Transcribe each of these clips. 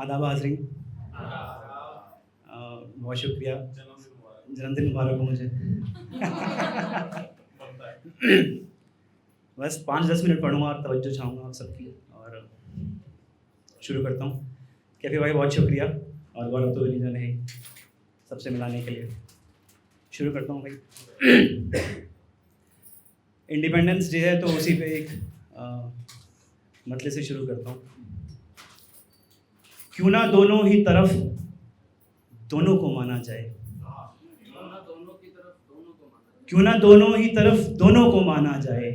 आदाब हाज़रीन। बहुत शुक्रिया, जन्मदिन मुबारक हो मुझे। बस 5-10 मिनट पढ़ूँगा और तवज्जो चाहूँगा आप सबकी, और शुरू करता हूँ। कैफी भाई बहुत शुक्रिया, और गौरव तो नहीं जाने सबसे मिलाने के लिए। शुरू करता हूँ भाई। इंडिपेंडेंस डे है तो उसी पे एक मतले से शुरू करता हूँ। क्यों ना दोनों ही तरफ दोनों को माना जाए, क्यों ना दोनों ही तरफ दोनों को माना जाए,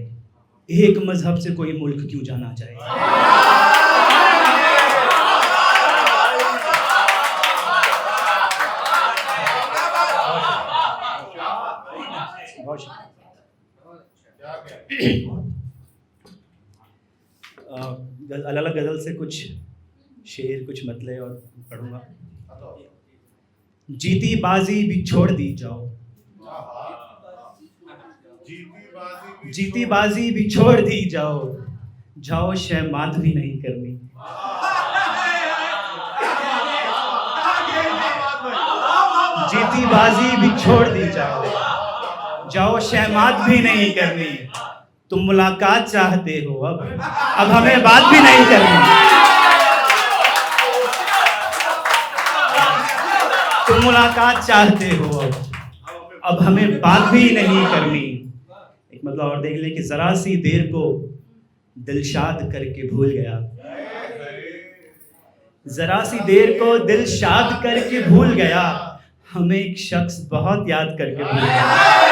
एक मजहब से कोई मुल्क क्यों जाना जाए। अलग अलग गज़ल से कुछ शेर, कुछ मतले और पढ़ूंगा। जीती बाजी भी छोड़ दी जाओ, जीती बाजी भी छोड़ दी जाओ, जाओ शहमात भी नहीं करनी। जीती बाजी भी छोड़ दी जाओ, जाओ शहमात भी नहीं करनी। तुम मुलाकात चाहते हो, अब हमें बात भी नहीं करनी। तुम मुलाकात चाहते हो, अब हमें बात भी नहीं करनी। एक मतलब और देख ले कि जरा सी देर को दिलशाद करके भूल गया, जरा सी देर को दिलशाद करके भूल गया, हमें एक शख्स बहुत याद करके भूल गया।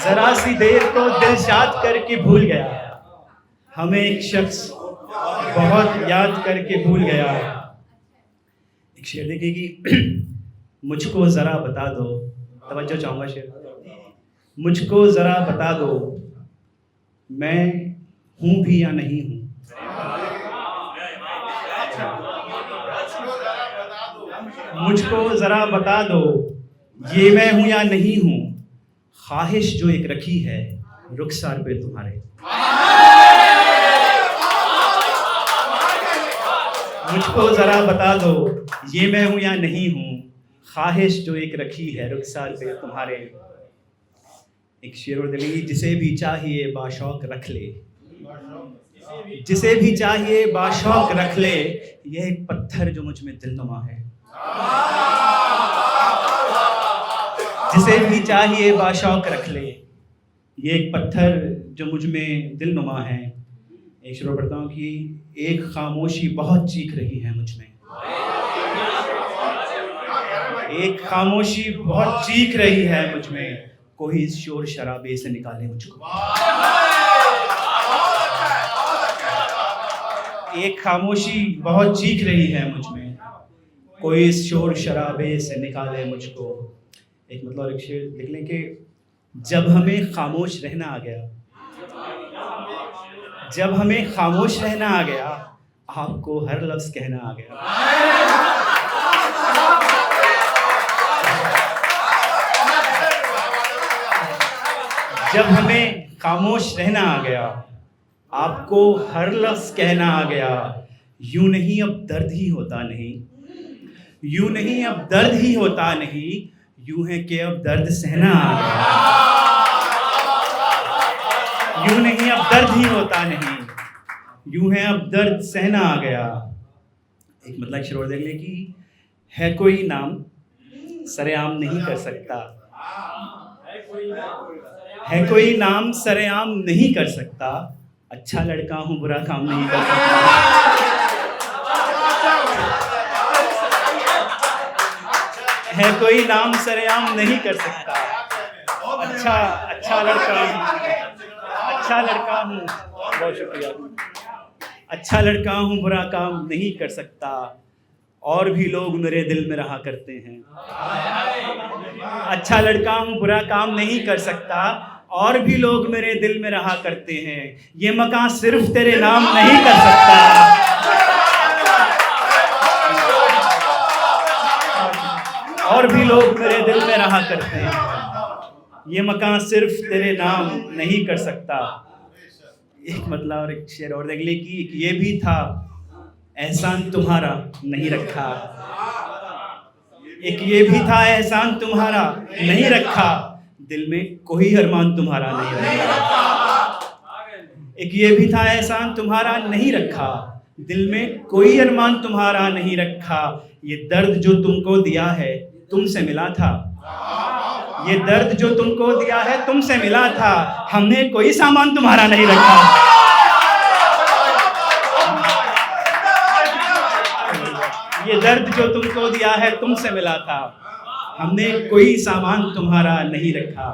जरा सी देर को दिलशाद करके भूल गया, हमें एक शख्स बहुत याद करके भूल गया। एक शेर देखिए कि मुझको ज़रा बता दो, तवज्जो चाहूँगा शेर। मुझको ज़रा बता दो, मैं हूँ भी या नहीं हूँ। मुझको ज़रा बता दो, ये मैं हूँ या नहीं हूँ। ख्वाहिश जो एक रखी है रुखसार पे तुम्हारे। मुझको ज़रा बता दो, ये मैं हूँ या नहीं हूँ। ख्वाहिश जो एक रखी है रुखसार पे तुम्हारे। एक शेर और दिली, जिसे भी चाहिए बाशौक रख ले, जिसे भी चाहिए बाशौक रख ले, ये एक पत्थर जो मुझ में दिलनुमा है। जिसे भी चाहिए बाशौक रख ले, ये एक पत्थर जो मुझ में दिलनुमा है। एक शेर पढ़ता हूँ कि एक खामोशी बहुत चीख रही है मुझ में। एक खामोशी बहुत चीख रही है मुझ में, कोई इस शोर शराबे से निकाले मुझको। एक खामोशी बहुत चीख रही है मुझ में, कोई इस शोर शराबे से निकाले मुझको। एक मतलब एक शेर लिख लें कि जब हमें खामोश रहना आ गया, जब हमें खामोश रहना आ गया, आपको हर लफ्ज़ कहना आ गया। जब हमें खामोश रहना आ गया, आपको हर लफ्ज़ कहना आ गया। यूं नहीं अब दर्द ही होता नहीं, यूं नहीं अब दर्द ही होता नहीं, यूं है कि अब दर्द सहना आ गया। यूं नहीं अब दर्द ही होता नहीं, यूं है अब दर्द सहना आ गया। एक मतलब शेर देख ले कि है कोई नाम सरेआम नहीं कर सकता, है कोई नाम सरेआम नहीं कर सकता, अच्छा लड़का हूँ बुरा काम नहीं कर सकता। है कोई नाम सरेआम नहीं कर सकता, अच्छा लड़का हूँ, अच्छा लड़का हूँ, बहुत शुक्रिया। अच्छा लड़का हूँ बुरा काम नहीं कर सकता, और भी लोग मेरे दिल में रहा करते हैं। अच्छा लड़का हूँ बुरा काम नहीं कर सकता, और भी लोग मेरे दिल में रहा करते हैं। ये मकान सिर्फ तेरे नाम नहीं कर सकता, और भी लोग मेरे दिल में रहा करते हैं। ये मकान सिर्फ तेरे नाम नहीं कर सकता। एक मतलब और एक शेर और देख ले कि ये भी था एहसान तुम्हारा नहीं रखा, एक ये भी था एहसान तुम्हारा नहीं रखा, दिल में कोई अरमान तुम्हारा नहीं रखा। एक ये भी था एहसान तुम्हारा नहीं रखा, दिल में कोई अरमान तुम्हारा नहीं रखा। ये दर्द जो तुमको दिया है तुमसे मिला था, ये दर्द जो तुमको दिया है तुमसे मिला था, हमने कोई सामान तुम्हारा नहीं रखा। ये दर्द जो तुमको दिया है तुमसे मिला था, हमने कोई सामान तुम्हारा नहीं रखा।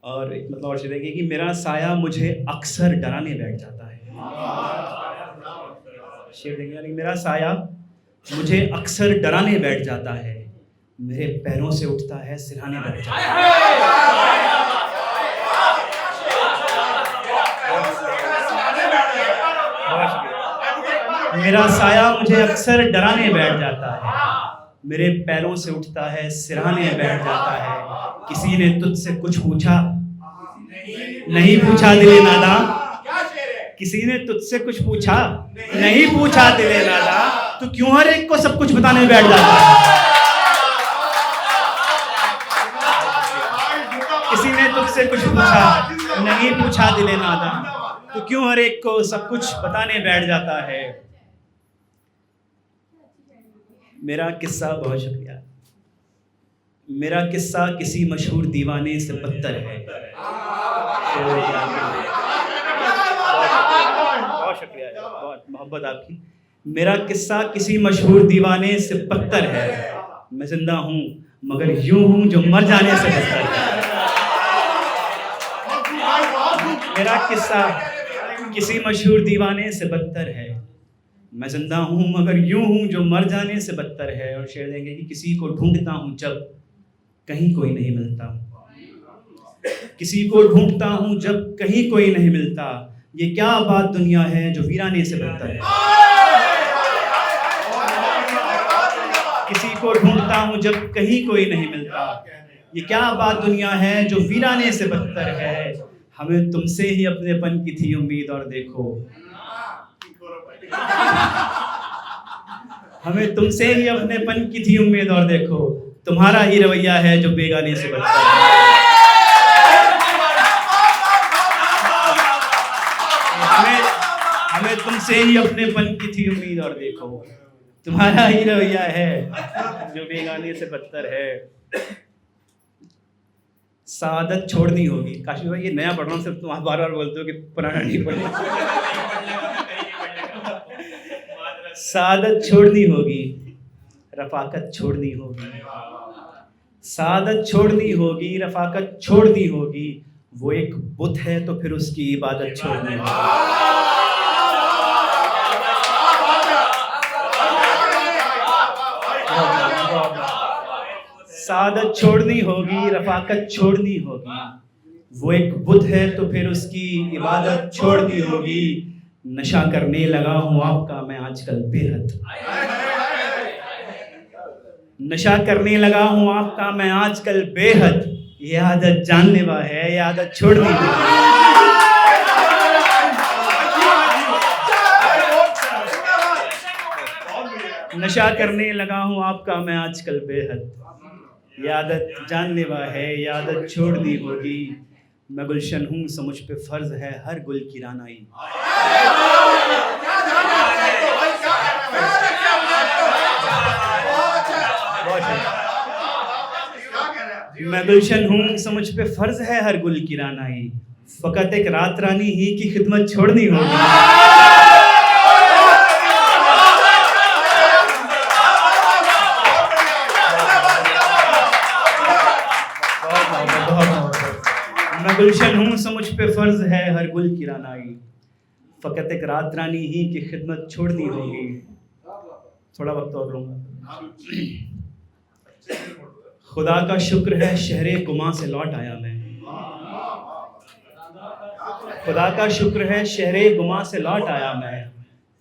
और एक मतलब और शेर देखें कि मेरा साया मुझे अक्सर डराने बैठ जाता है। शेर देखेंगे मेरा साया मुझे अक्सर डराने बैठ जाता है, मेरे पैरों से उठता है सिरहाने बैठ जाता है। मेरा साया मुझे अक्सर डराने बैठ जाता है, मेरे पैरों से उठता है सिरहाने बैठ जाता है। किसी ने तुझसे कुछ पूछा नहीं पूछा दिले नादा, किसी ने तुझसे कुछ पूछा नहीं पूछा दिले नादा, तो क्यों हर एक को सब कुछ बताने बैठ जाता है। किसी ने तुझसे कुछ पूछा नहीं पूछा दिले नादा, तो क्यों हर एक को सब कुछ बताने बैठ जाता है। मेरा किस्सा, बहुत शुक्रिया, मेरा किस्सा किसी मशहूर दीवाने से बदतर है। बहुत शुक्रिया, बहुत मोहब्बत आपकी। मेरा किस्सा किसी मशहूर दीवाने से बदतर है, मैं जिंदा हूँ मगर यूं हूँ जो मर जाने से बदतर है। मेरा किस्सा किसी मशहूर दीवाने से बदतर है, मैं जिंदा हूँ मगर यूं हूँ जो मर जाने से बदतर है। और शेर देंगे कि किसी को ढूंढता हूँ जब कहीं कोई नहीं मिलता, किसी को ढूंढता हूँ जब कहीं कोई नहीं मिलता, ये क्या बात दुनिया है जो वीराने से बदतर है। किसी को ढूंढता हूँ जब कहीं कोई नहीं मिलता, ये क्या बात दुनिया है जो वीराने से बदतर है। हमें तुमसे ही अपनेपन की थी उम्मीद और देखो, हमें तुमसे ही अपनेपन की थी उम्मीद और देखो, तुम्हारा ही रवैया है जो बेगाने से बदतर है। हमें तुमसे ही अपनेपन की थी उम्मीद और देखो, तुम्हारा ही रवैया है जो बेगाने से बदतर है। सादत छोड़नी होगी। काशी भाई ये नया पढ़ रहा हूँ, सिर्फ तुम बार बार बोलते हो कि पुराना नहीं पढ़ना। सादत छोड़नी होगी, रफाकत छोड़नी होगी, सादत छोड़नी होगी, रफाकत छोड़नी होगी। वो एक बुत है तो फिर उसकी इबादत छोड़नी होगी। सादत छोड़नी होगी, रफाकत छोड़नी होगी। वो एक बुत है तो फिर उसकी इबादत छोड़नी होगी। नशा करने लगा हूँ आपका मैं आजकल बेहद, नशा करने लगा हूँ आपका मैं आजकल बेहद। ये आदत जानलेवा है, ये आदत छोड़नी होगी। नशा करने लगा हूँ आपका मैं आजकल बेहद, ये आदत जानलेवा है, ये आदत छोड़नी होगी। मैं गुलशन हूँ सो मुझ पे फर्ज है हर गुल की रानाई। मैं गुलशन हूँ सो मुझ पे फर्ज है हर गुल की रानाई, फकत एक रात रानी ही की खिदमत छोड़नी होगी। मैं गुलशन हूँ सो मुझ पे फर्ज है हर गुल की रानाई, फकत एक रात रानी ही की खिदमत छोड़नी होगी। थोड़ा वक्त और लूँगा। खुदा का शुक्र है शहरे गुमा से लौट आया मैं, खुदा का शुक्र है शहरे गुमा से लौट आया मैं,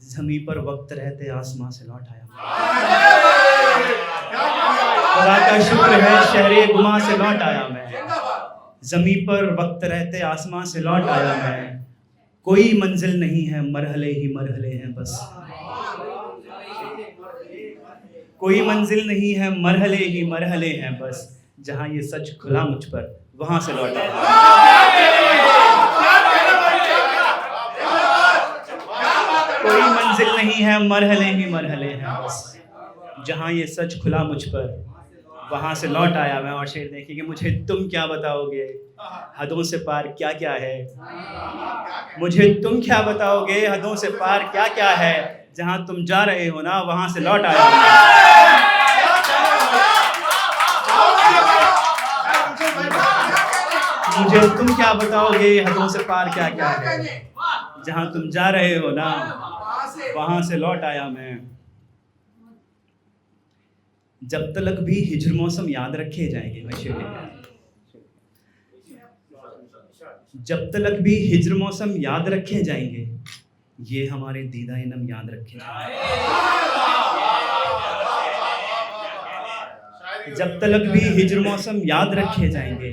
ज़मीं पर वक्त रहते आसमां से लौट आया मैं। खुदा का शुक्र है शहरे गुमा से लौट आया मैं, जमी पर वक्त रहते आसमां से लौट आया मैं। कोई मंजिल नहीं है, मरहले ही मरहले हैं बस। कोई मंजिल नहीं है, मरहले ही मरहले हैं बस। जहां ये सच खुला मुझ पर, वहां से लौट आया। कोई मंजिल नहीं है, मरहले ही मरहले हैं बस। जहां ये सच खुला मुझ पर, वहां से लौट आया मैं। और शेर देखिए कि मुझे तुम क्या बताओगे, हदों से पार क्या क्या है। मुझे तुम क्या बताओगे, हदों से पार क्या क्या है। जहां तुम जा रहे हो ना, वहां से लौट आया मैं। मुझे तुम क्या बताओगे, हदों से पार क्या क्या है। जहां तुम जा रहे हो ना, वहां से लौट आया मैं। जब तलक भी हिजर मौसम याद रखे जाएंगे। जब तलक भी हिजर मौसम याद रखे जाएंगे, ये हमारे दीदा इनम याद रखे जाएंगे। जब तलक भी हिजर मौसम याद रखे जाएंगे,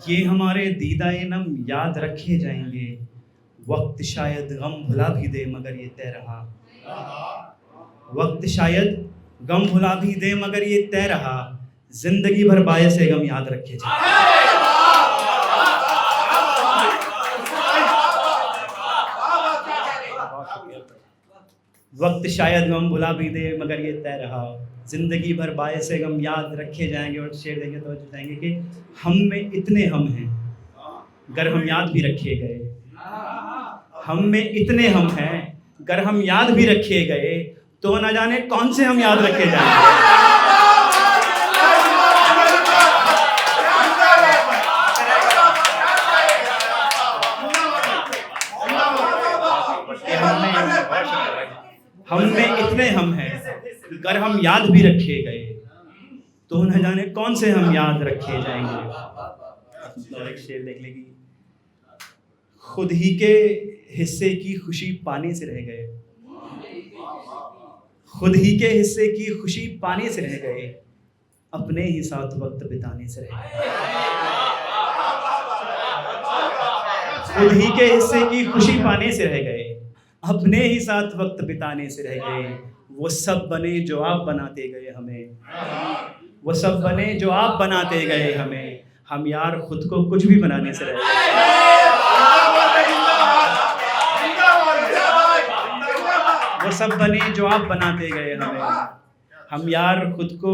ये हमारे दीदा इनम याद रखे जाएंगे। वक्त शायद गम भुला भी दे मगर ये तय रहा। वक्त शायद गम भुला भी दे मगर ये तय रहा। जिंदगी भर बायस गम याद रखे जाएंगे। वक्त शायद गम भुला भी दे मगर ये तय रहा। जिंदगी भर बायस गम याद रखे जाएंगे। और शेर देंगे तो जाएंगे कि हम में इतने हम हैं, गर हम याद भी रखे गए। हम में इतने हम हैं, गर हम याद भी रखे गए, तो न जाने कौन से हम याद रखे जाएंगे। हम में इतने हम हैं, गर हम याद भी रखे गए, तो न जाने कौन से हम याद रखे जाएंगे। एक शेर देख लेगी। खुद ही के हिस्से की खुशी पाने से रह गए। खुद ही के हिस्से की खुशी पाने से रह गए, अपने ही साथ वक्त बिताने से रह गए। खुद ही के हिस्से की खुशी पाने से रह गए, अपने ही साथ वक्त बिताने से रह गए। वो सब बने जो आप बनाते गए हमें। वो सब बने जो आप बनाते गए हमें। हम यार खुद को कुछ भी बनाने से रह गए। वो सब बने जो आप बनाते गए हमें। हम यार खुद को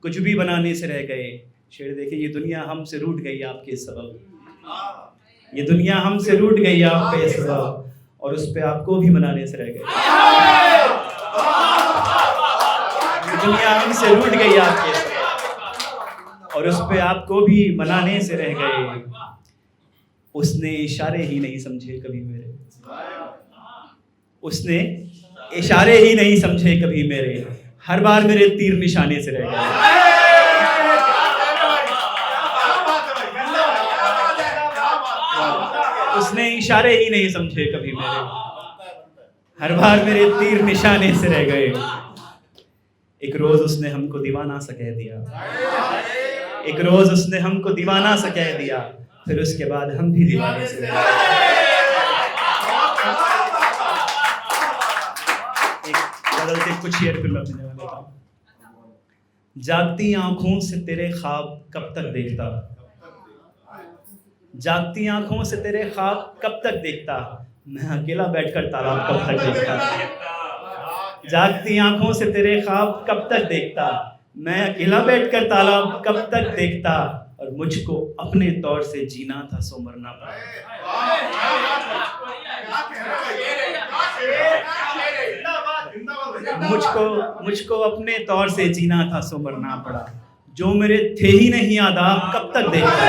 कुछ भी बनाने से रह गए। शेर देखिए, ये दुनिया हमसे रूठ गई आपके सबब। ये दुनिया हमसे रूठ गई आपके सबब, और उस पे आपको भी बनाने से रह गए। ये दुनिया हमसे रूठ गई आपके सबब, और उस पे आपको भी बनाने से रह गए। उसने इशारे ही नहीं समझे कभी मेरे। उसने इशारे ही नहीं समझे कभी मेरे। हर बार मेरे तीर निशाने से रह गए। उसने इशारे ही नहीं समझे कभी मेरे। हर बार मेरे तीर निशाने से रह गए। एक रोज उसने हमको दीवाना सा कह दिया। एक रोज उसने हमको दीवाना सा कह दिया, फिर उसके बाद हम भी दीवाने से रह गए। बदलते कुछ शेर फिर मैं अपने जगह लेता हूँ। जागती आंखों से तेरे ख्वाब कब तक देखता। जागती आंखों से तेरे ख्वाब कब तक देखता। मैं अकेला बैठकर तालाब कब तक देखता। जागती आंखों से तेरे ख्वाब कब तक देखता। मैं अकेला बैठकर तालाब कब तक देखता। और मुझको अपने तौर से जीना था सो मरना पड़ा। मुझको अपने तौर से जीना था सो मरना पड़ा। जो मेरे थे ही नहीं आदाब कब तक देखता।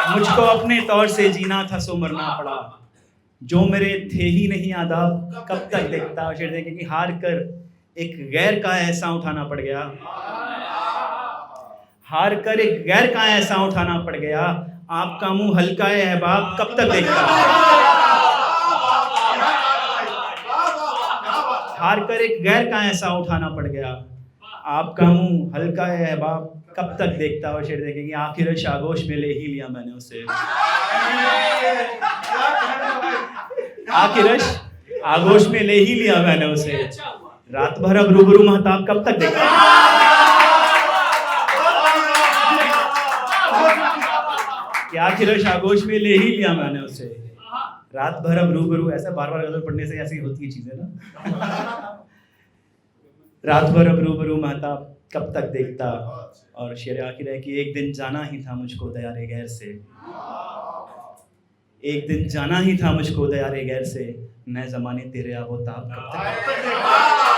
मुझको अपने तौर से जीना था सो मरना पड़ा। जो मेरे थे ही नहीं आदाब कब तक देखता। शेर देखें कि हार कर एक गैर का ऐसा उठाना पड़ गया। हार कर एक गैर का ऐसा उठाना पड़ गया। आपका मुंह हल्का है अहबाब कब तक देखता। हार कर एक गैर का ऐसा उठाना पड़ गया। आपका मुंह हल्का है अहबाब कब तक देखता हो। शेर देखेंगे आखिर आगोश में ले ही लिया मैंने उसे। आखिर आगोश में ले ही लिया मैंने उसे। रात भर अब रूबरू महताब कब तक देखता। आखिर आगोश में ले ही लिया मैंने उसे। रात भर अब रूबरू, ऐसा बार बार गजल पढ़ने से ऐसी होती है चीजें ना। रात भर अब रूबरू महताब कब तक देखता। और शेर आखिर है कि एक दिन जाना ही था मुझको दयारे गैर से। एक दिन जाना ही था मुझको दयारे गैर से। मैं जमाने तेरे आबो ताब कब तक।